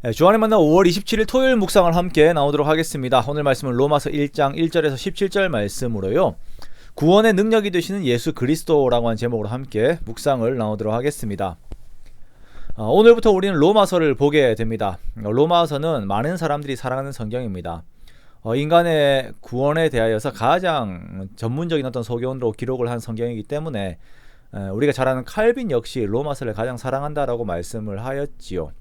주안의 만남 5월 27일 토요일 묵상을 함께 나오도록 하겠습니다. 오늘 말씀은 로마서 1장 1절에서 17절 말씀으로요. 구원의 능력이 되시는 예수 그리스도라고 하는 제목으로 함께 묵상을 나오도록 하겠습니다. 오늘부터 우리는 로마서를 보게 됩니다. 로마서는 많은 사람들이 사랑하는 성경입니다. 인간의 구원에 대하여서 가장 전문적인 어떤 소견으로 기록을 한 성경이기 때문에 우리가 잘 아는 칼빈 역시 로마서를 가장 사랑한다라고 말씀을 하였지요.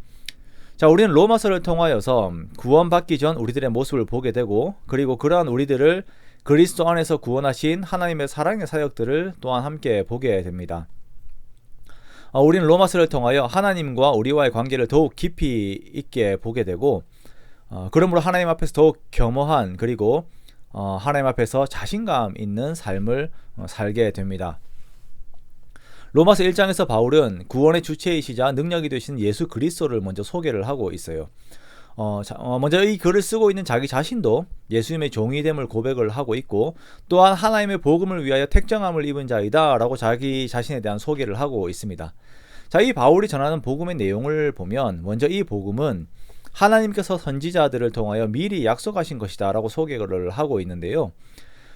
자, 우리는 로마서를 통하여서 구원받기 전 우리들의 모습을 보게 되고, 그리고 그러한 우리들을 그리스도 안에서 구원하신 하나님의 사랑의 사역들을 또한 함께 보게 됩니다. 우리는 로마서를 통하여 하나님과 우리와의 관계를 더욱 깊이 있게 보게 되고, 그러므로 하나님 앞에서 더욱 겸허한, 그리고 하나님 앞에서 자신감 있는 삶을 살게 됩니다. 로마서 1장에서 바울은 구원의 주체이시자 능력이 되신 예수 그리스도를 먼저 소개를 하고 있어요. 먼저 이 글을 쓰고 있는 자기 자신도 예수님의 종이됨을 고백을 하고 있고, 또한 하나님의 복음을 위하여 택정함을 입은 자이다 라고 자기 자신에 대한 소개를 하고 있습니다. 자, 이 바울이 전하는 복음의 내용을 보면 먼저 이 복음은 하나님께서 선지자들을 통하여 미리 약속하신 것이다 라고 소개를 하고 있는데요.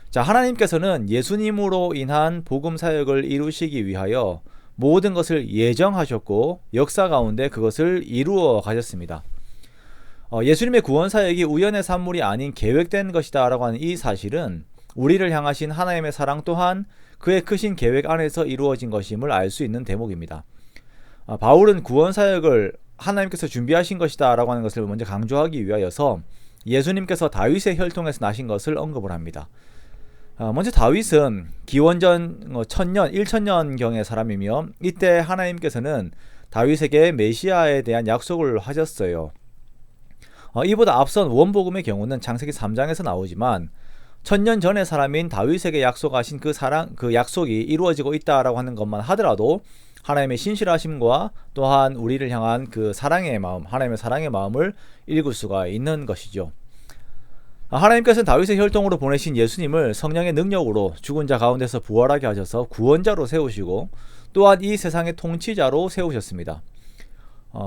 자, 하나님께서는 예수님으로 인한 복음 사역을 이루시기 위하여 모든 것을 예정하셨고 역사 가운데 그것을 이루어 가셨습니다. 예수님의 구원 사역이 우연의 산물이 아닌 계획된 것이다 라고 하는 이 사실은 우리를 향하신 하나님의 사랑 또한 그의 크신 계획 안에서 이루어진 것임을 알 수 있는 대목입니다. 바울은 구원 사역을 하나님께서 준비하신 것이다 라고 하는 것을 먼저 강조하기 위하여서 예수님께서 다윗의 혈통에서 나신 것을 언급을 합니다. 먼저 다윗은 기원전 1000년경의 사람이며, 이때 하나님께서는 다윗에게 메시아에 대한 약속을 하셨어요. 이보다 앞선 원복음의 경우는 창세기 3장에서 나오지만 1000년 전의 사람인 다윗에게 약속하신 그 약속이 이루어지고 있다라고 하는 것만 하더라도 하나님의 신실하심과 또한 우리를 향한 그 사랑의 마음, 하나님의 사랑의 마음을 읽을 수가 있는 것이죠. 하나님께서는 다윗의 혈통으로 보내신 예수님을 성령의 능력으로 죽은 자 가운데서 부활하게 하셔서 구원자로 세우시고, 또한 이 세상의 통치자로 세우셨습니다.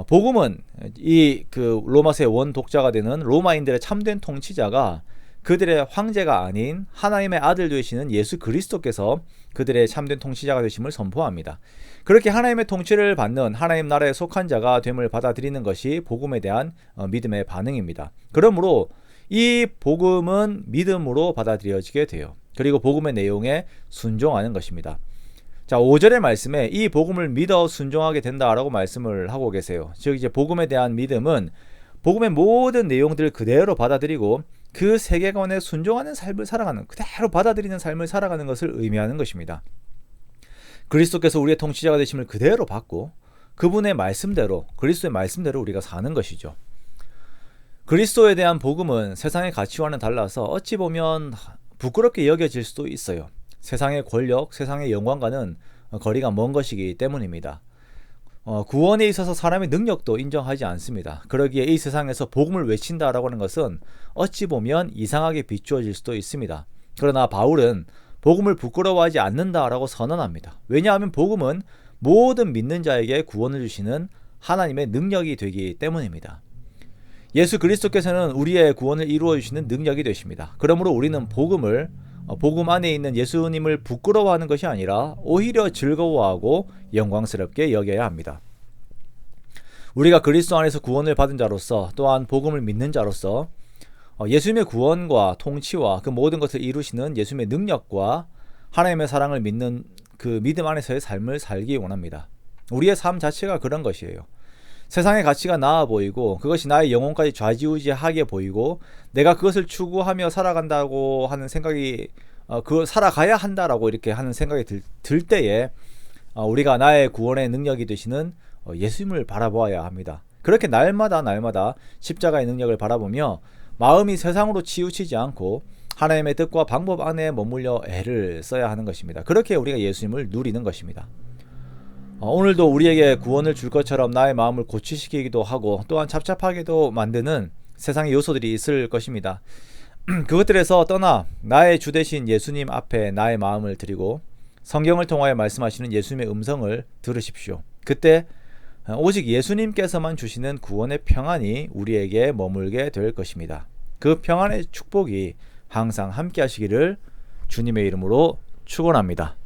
복음은 이 로마서의 원 독자가 되는 로마인들의 참된 통치자가 그들의 황제가 아닌 하나님의 아들 되시는 예수 그리스도께서 그들의 참된 통치자가 되심을 선포합니다. 그렇게 하나님의 통치를 받는 하나님 나라에 속한 자가 됨을 받아들이는 것이 복음에 대한 믿음의 반응입니다. 그러므로 이 복음은 믿음으로 받아들여지게 돼요. 그리고 복음의 내용에 순종하는 것입니다. 자, 5절의 말씀에 이 복음을 믿어 순종하게 된다라고 말씀을 하고 계세요. 즉 이제 복음에 대한 믿음은 복음의 모든 내용들을 그대로 받아들이고 그 세계관에 순종하는 삶을 살아가는, 그대로 받아들이는 삶을 살아가는 것을 의미하는 것입니다. 그리스도께서 우리의 통치자가 되심을 그대로 받고 그분의 말씀대로, 그리스도의 말씀대로 우리가 사는 것이죠. 그리스도에 대한 복음은 세상의 가치와는 달라서 어찌 보면 부끄럽게 여겨질 수도 있어요. 세상의 권력, 세상의 영광과는 거리가 먼 것이기 때문입니다. 구원에 있어서 사람의 능력도 인정하지 않습니다. 그러기에 이 세상에서 복음을 외친다라고 하는 것은 어찌 보면 이상하게 비추어질 수도 있습니다. 그러나 바울은 복음을 부끄러워하지 않는다라고 선언합니다. 왜냐하면 복음은 모든 믿는 자에게 구원을 주시는 하나님의 능력이 되기 때문입니다. 예수 그리스도께서는 우리의 구원을 이루어 주시는 능력이 되십니다. 그러므로 우리는 복음 안에 있는 예수님을 부끄러워하는 것이 아니라 오히려 즐거워하고 영광스럽게 여겨야 합니다. 우리가 그리스도 안에서 구원을 받은 자로서, 또한 복음을 믿는 자로서 예수님의 구원과 통치와 그 모든 것을 이루시는 예수님의 능력과 하나님의 사랑을 믿는 그 믿음 안에서의 삶을 살기 원합니다. 우리의 삶 자체가 그런 것이에요. 세상의 가치가 나아 보이고 그것이 나의 영혼까지 좌지우지하게 보이고 내가 그것을 추구하며 살아간다고 하는 생각이 살아가야 한다라고 이렇게 하는 생각이 들 때에 우리가 나의 구원의 능력이 되시는 예수님을 바라보아야 합니다. 그렇게 날마다 십자가의 능력을 바라보며 마음이 세상으로 치우치지 않고 하나님의 뜻과 방법 안에 머물려 애를 써야 하는 것입니다. 그렇게 우리가 예수님을 누리는 것입니다. 오늘도 우리에게 구원을 줄 것처럼 나의 마음을 고취시키기도 하고 또한 잡잡하게도 만드는 세상의 요소들이 있을 것입니다. 그것들에서 떠나 나의 주 되신 예수님 앞에 나의 마음을 드리고 성경을 통하여 말씀하시는 예수님의 음성을 들으십시오. 그때 오직 예수님께서만 주시는 구원의 평안이 우리에게 머물게 될 것입니다. 그 평안의 축복이 항상 함께 하시기를 주님의 이름으로 축원합니다.